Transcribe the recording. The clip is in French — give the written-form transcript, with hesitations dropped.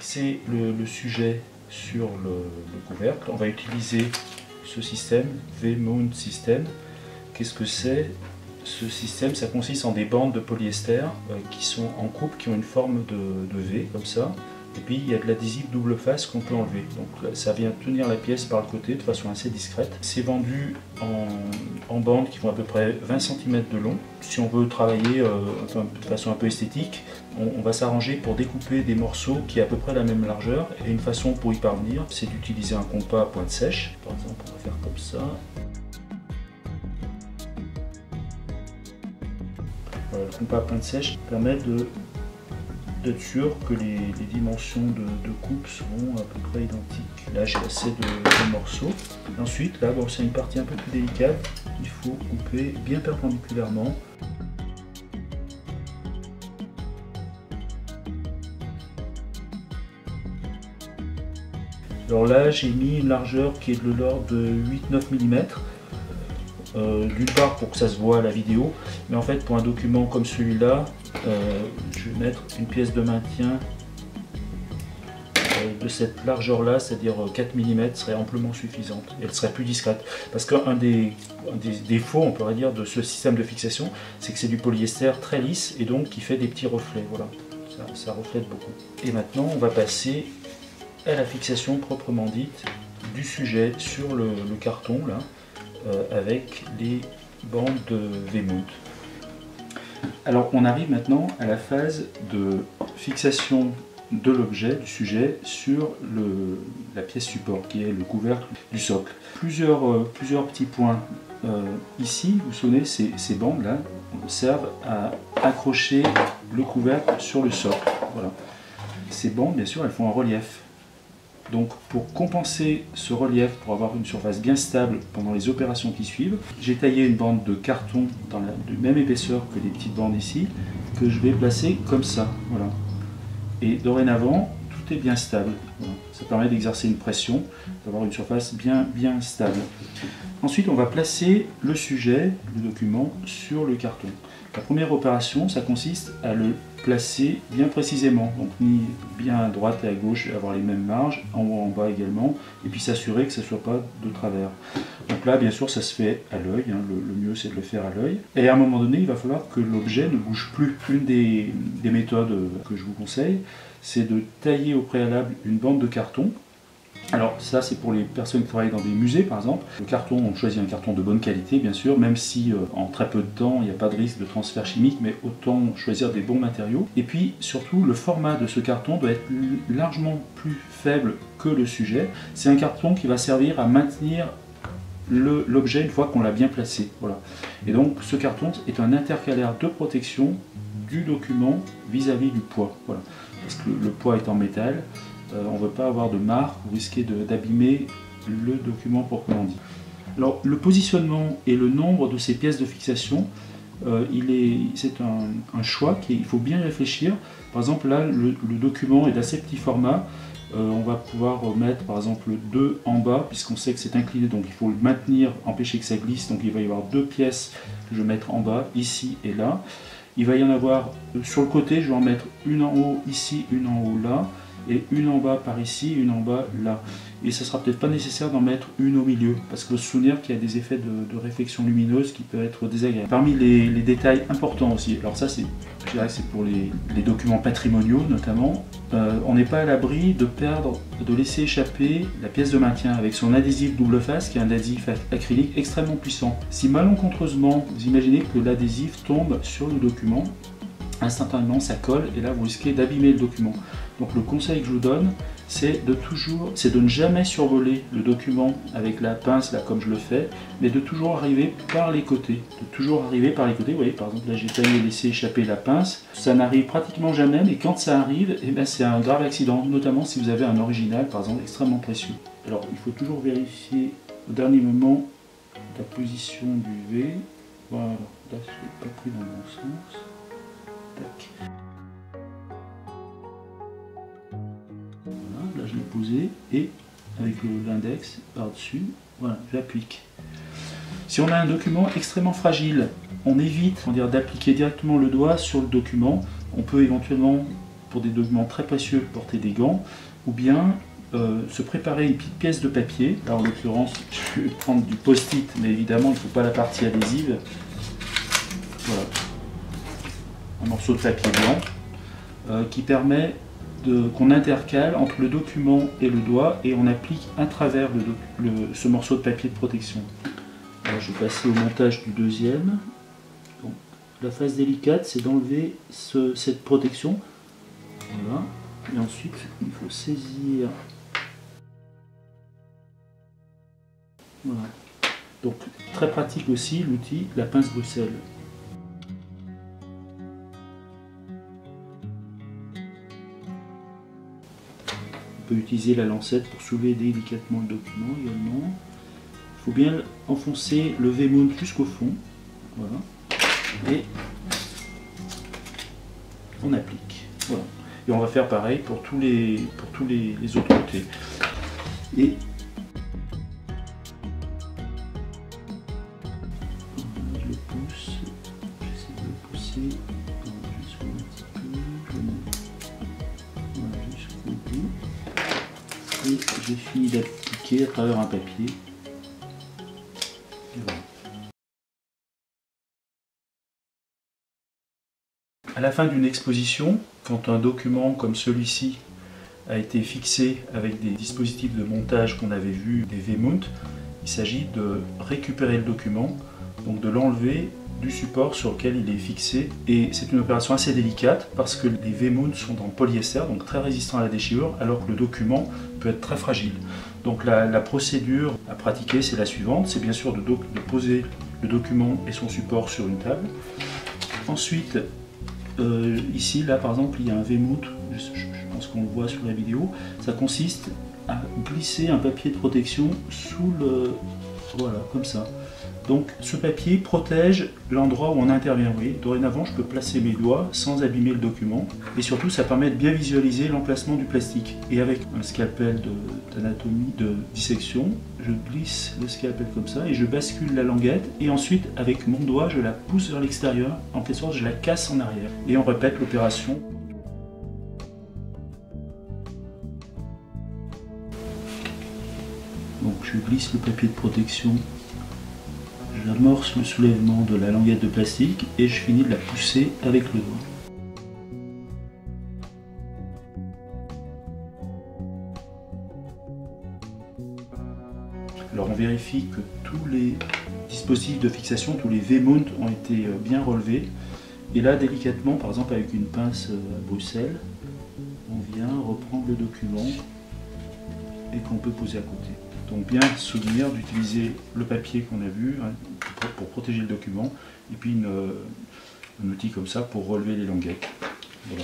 fixer le sujet sur le couvercle, on va utiliser ce système, V-Mount System. Qu'est-ce que c'est? Ce système, ça consiste en des bandes de polyester qui sont en coupe, qui ont une forme de V, comme ça. Et puis il y a de l'adhésif double face qu'on peut enlever. Donc ça vient tenir la pièce par le côté de façon assez discrète. C'est vendu en bandes qui font à peu près 20 cm de long. Si on veut travailler de façon un peu esthétique, on va s'arranger pour découper des morceaux qui ont à peu près la même largeur. Et une façon pour y parvenir, c'est d'utiliser un compas à pointe sèche. Par exemple, on va faire comme ça. Voilà, le compas à pointe sèche permet d'être sûr que les dimensions de coupe seront à peu près identiques. Là j'ai assez de morceaux. Ensuite, là bon, c'est une partie un peu plus délicate, il faut couper bien perpendiculairement. Alors là j'ai mis une largeur qui est de l'ordre de 8-9 mm. D'une part pour que ça se voit à la vidéo, mais en fait pour un document comme celui-là, je vais mettre une pièce de maintien de cette largeur-là, c'est-à-dire 4 mm, serait amplement suffisante. Et elle serait plus discrète. Parce qu'un des défauts, on pourrait dire, de ce système de fixation, c'est que c'est du polyester très lisse et donc qui fait des petits reflets. Voilà, ça reflète beaucoup. Et maintenant, on va passer à la fixation proprement dite du sujet sur le carton, là, avec les bandes de V-Mount. Alors on arrive maintenant à la phase de fixation de l'objet, du sujet, sur la pièce support, qui est le couvercle du socle. Plusieurs petits points ici, vous vous souvenez, ces bandes-là servent à accrocher le couvercle sur le socle. Voilà. Ces bandes, bien sûr, elles font un relief. Donc pour compenser ce relief, pour avoir une surface bien stable pendant les opérations qui suivent, j'ai taillé une bande de carton de même épaisseur que les petites bandes ici, que je vais placer comme ça. Voilà. Et dorénavant, tout est bien stable. Voilà. Ça permet d'exercer une pression, d'avoir une surface bien stable. Ensuite, on va placer le sujet, le document, sur le carton. La première opération, ça consiste à le placer bien précisément, donc ni bien à droite et à gauche, avoir les mêmes marges, en haut en bas également, et puis s'assurer que ça ne soit pas de travers. Donc là, bien sûr, ça se fait à l'œil, hein, le mieux c'est de le faire à l'œil. Et à un moment donné, il va falloir que l'objet ne bouge plus. Une des méthodes que je vous conseille, c'est de tailler au préalable une bande de carton. Alors ça c'est pour les personnes qui travaillent dans des musées par exemple. Le carton, on choisit un carton de bonne qualité bien sûr, même si en très peu de temps il n'y a pas de risque de transfert chimique, mais autant choisir des bons matériaux. Et puis surtout le format de ce carton doit être largement plus faible que le sujet. C'est un carton qui va servir à maintenir l'objet une fois qu'on l'a bien placé. Voilà. Et donc ce carton est un intercalaire de protection du document vis-à-vis du poids. Voilà. Parce que le poids est en métal. On ne veut pas avoir de marque ou risquer d'abîmer le document proprement dit. Alors le positionnement et le nombre de ces pièces de fixation, c'est un choix il faut bien y réfléchir. Par exemple là le document est d'assez petit format, on va pouvoir mettre par exemple 2 en bas puisqu'on sait que c'est incliné, donc il faut le maintenir, empêcher que ça glisse, donc il va y avoir 2 pièces que je vais mettre en bas, ici et là. Il va y en avoir sur le côté, je vais en mettre une en haut ici, une en haut là, et une en bas par ici, une en bas là. Et ça sera peut-être pas nécessaire d'en mettre une au milieu, parce qu'il faut se souvenir qu'il y a des effets de réflexion lumineuse qui peuvent être désagréables. Parmi les détails importants aussi, alors ça je dirais que c'est pour les documents patrimoniaux notamment, on n'est pas à l'abri de laisser échapper la pièce de maintien avec son adhésif double face, qui est un adhésif acrylique extrêmement puissant. Si malencontreusement vous imaginez que l'adhésif tombe sur le document, instantanément ça colle et là vous risquez d'abîmer le document. Donc le conseil que je vous donne, c'est de ne jamais survoler le document avec la pince là comme je le fais, mais de toujours arriver par les côtés. Vous voyez, par exemple là j'ai taillé et laissé échapper la pince. Ça n'arrive pratiquement jamais, mais quand ça arrive, eh ben, c'est un grave accident, notamment si vous avez un original par exemple extrêmement précieux. Alors il faut toujours vérifier au dernier moment la position du V. Voilà, là je l'ai pas pris dans le bon sens. Tac. Voilà, là je l'ai posé et avec l'index par-dessus, voilà, j'applique. Si on a un document extrêmement fragile, on évite d'appliquer directement le doigt sur le document. On peut éventuellement pour des documents très précieux, porter des gants, ou bien se préparer une petite pièce de papier. Là, en l'occurrence, je vais prendre du post-it, mais évidemment, il ne faut pas la partie adhésive. Voilà. Un morceau de papier blanc qui permet qu'on intercale entre le document et le doigt et on applique à travers ce morceau de papier de protection. Alors, je vais passer au montage du deuxième. Donc, la phase délicate, c'est d'enlever cette protection. Voilà. Et ensuite, il faut saisir. Voilà. Donc, très pratique aussi l'outil, la pince Bruxelles. On peut utiliser la lancette pour soulever délicatement le document également. Il faut bien enfoncer le V-mount jusqu'au fond. Voilà. Et on applique. Voilà. Et on va faire pareil pour tous les autres côtés. Et je le pousse, j'essaie de le pousser jusqu'au petit peu, voilà, jusqu'au bout. Et j'ai fini d'appliquer à travers un papier. Et voilà. À la fin d'une exposition, quand un document comme celui-ci a été fixé avec des dispositifs de montage qu'on avait vus, des V-mount, il s'agit de récupérer le document, donc de l'enlever du support sur lequel il est fixé. Et c'est une opération assez délicate parce que les V-mount sont en polyester, donc très résistants à la déchirure, alors que le document peut être très fragile. Donc la procédure à pratiquer, c'est la suivante, c'est bien sûr de poser le document et son support sur une table. Ensuite, ici, là par exemple, il y a un V-mount, je pense qu'on le voit sur la vidéo. Ça consiste à glisser un papier de protection sous le... Voilà, comme ça. Donc ce papier protège l'endroit où on intervient. Vous voyez, dorénavant, je peux placer mes doigts sans abîmer le document. Et surtout, ça permet de bien visualiser l'emplacement du plastique. Et avec un scalpel d'anatomie, de dissection, je glisse le scalpel comme ça et je bascule la languette. Et ensuite, avec mon doigt, je la pousse vers l'extérieur. En quelque sorte, je la casse en arrière. Et on répète l'opération. Donc je glisse le papier de protection. J'amorce le soulèvement de la languette de plastique et je finis de la pousser avec le doigt. Alors on vérifie que tous les dispositifs de fixation, tous les V-mount ont été bien relevés. Et là délicatement, par exemple avec une pince à Bruxelles, on vient reprendre le document et qu'on peut poser à côté. Donc bien se souvenir d'utiliser le papier qu'on a vu pour protéger le document et puis un outil comme ça pour relever les languettes. Voilà.